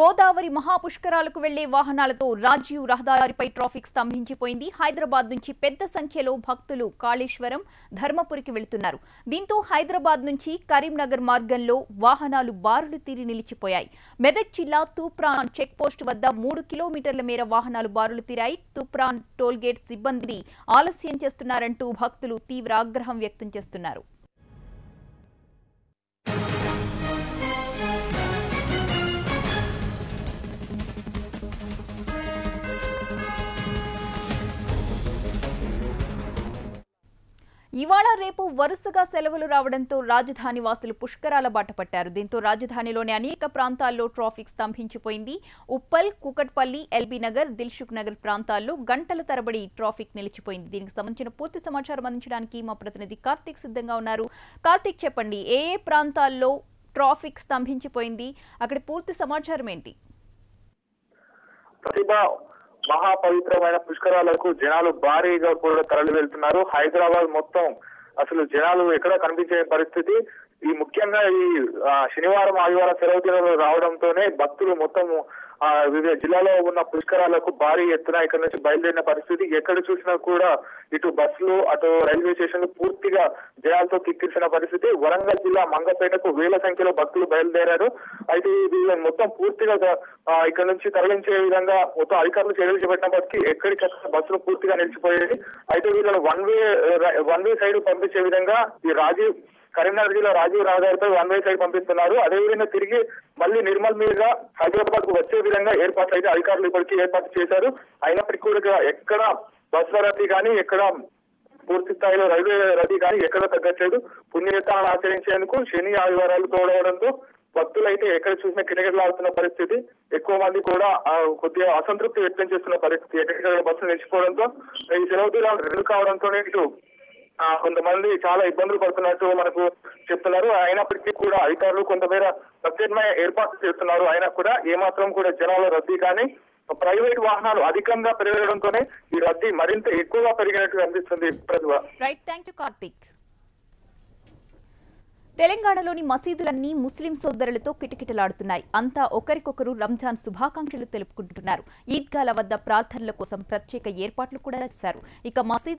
గోదావరి మహాపుష్కరాలకు వెళ్లే వాహనాలతో రాజీవ్ రహదారిపై ట్రాఫిక్ స్తంభించిపోయింది. హైదరాబాద్ నుంచి పెద్ద సంఖ్యలో భక్తులు కాళేశ్వరం, ధర్మపురికి వెళ్తున్నారు. దీంతో హైదరాబాద్ నుంచి కరీంనగర్ మార్గంలో వాహనాలు బారులు తీరి నిలిచిపోయాయి. మెదక్ జిల్లా తూప్రాన్ చెక్ పోస్ట్ వద్ద 3 కిలోమీటర్ల మేర వాహనాలు బారులు తీరాయి. తూప్రాన్ టోల్గేట్ సిబ్బంది ఆలస్యం చేస్తున్నారంటూ భక్తులు తీవ్ర ఆగ్రహం వ్యక్తం చేస్తున్నారు. ఇవాళ రేపు వరుసగా సెలవులు రావడంతో రాజధాని వాసులు పుష్కరాల బాట పట్టారు. దీంతో రాజధానిలోని అనేక ప్రాంతాల్లో ట్రాఫిక్ స్తంభించిపోయింది. ఉప్పల్, కూకట్పల్లి, ఎల్బీ నగర్, దిల్సుఖ్ నగర్ ప్రాంతాల్లో గంటల తరబడి ట్రాఫిక్ నిలిచిపోయింది. దీనికి సంబంధించిన పూర్తి సమాచారం అందించడానికి మా ప్రతినిధి కార్తీక్ సిద్ధంగా ఉన్నారు. కార్తీక్, చెప్పండి, ఏ ఏ ప్రాంతాల్లో ట్రాఫిక్ స్తంభించిపోయింది, అక్కడి పూర్తి సమాచారం ఏంటి? మహాపవిత్రమైన పుష్కరాలకు జనాలు భారీగా కూడా తరలి వెళ్తున్నారు. హైదరాబాద్ మొత్తం అసలు జనాలు ఎక్కడ కనిపించే పరిస్థితి. ఈ ముఖ్యంగా ఈ శనివారం, ఆదివారం సెలవు దినాలు రావడంతోనే భక్తులు మొత్తం వివిధ జిల్లాలో ఉన్న పుష్కరాలకు భారీ ఎత్తున ఇక్కడ నుంచి బయలుదేరిన పరిస్థితి. ఎక్కడ చూసినా కూడా ఇటు బస్సులు, అటు రైల్వే స్టేషన్లు పూర్తిగా జనాలతో కిక్కిరిసిన పరిస్థితి. వరంగల్ జిల్లా మంగపేటకు వేల సంఖ్యలో భక్తులు బయలుదేరారు. అయితే వీళ్ళని మొత్తం పూర్తిగా ఇక్కడ నుంచి తరలించే విధంగా మొత్తం అధికారులు చర్యలు చేపట్టినప్పటికీ ఎక్కడికక్కడ బస్సులు పూర్తిగా నిలిచిపోయాయి. అయితే వీళ్ళని వన్ వే సైడ్ పంపించే విధంగా ఈ కరీంనగర్ జిల్లా రాజీవ్ రహదారిపై వన్ వే సైడ్ పంపిస్తున్నారు. అదేవిధంగా తిరిగి మళ్ళీ నిర్మల్ మీదుగా హైదరాబాద్ కు వచ్చే విధంగా ఏర్పాట్లు అయితే అధికారులు ఇప్పటికీ ఏర్పాటు చేశారు. అయినప్పటికీ కూడా ఎక్కడ బస్సుల రద్దీ కానీ, ఎక్కడ పూర్తి స్థాయిలో రైల్వే రద్దీ కానీ ఎక్కడ తగ్గట్లేదు. పుణ్యస్థానాలు ఆచరించేందుకు శని, ఆదివారాలు తోడవడంతో భక్తులైతే ఎక్కడ చూసినా కిటకిటలాడుతున్న పరిస్థితి. ఎక్కువ మంది కూడా కొద్దిగా అసంతృప్తి వ్యక్తం చేస్తున్న పరిస్థితి. ఎక్కడికక్కడ బస్సులు నిలిచిపోవడంతో ఈ సెలవు దినాలు రద్దు కావడంతోనే ఇటు కొంతమంది చాలా ఇబ్బందులు పడుతున్నట్టు మనకు చెప్తున్నారు. అయినప్పటికీ కూడా అధికారులు కొంతమేర ప్రత్యేకమైన ఏర్పాట్లు చేస్తున్నారు. అయినా కూడా ఏమాత్రం కూడా జనాల రద్దీ కానీ, ప్రైవేట్ వాహనాలు అధికంగా పెరగడంతోనే ఈ రద్దీ మరింత ఎక్కువగా పెరిగినట్టు అనిపిస్తుంది. Right, thank you Karthik. తెలంగాణలోని మసీదులన్నీ ముస్లిం సోదరులతో కిటకిటలాడుతున్నాయి. అంతా ఒకరికొకరు రంజాన్ శుభాకాంక్షలు తెలుపుకుంటున్నారు. ఈద్గాల వద్ద ప్రార్థనల కోసం ప్రత్యేక ఏర్పాట్లు కూడా చేశారు. ఇక మసీద్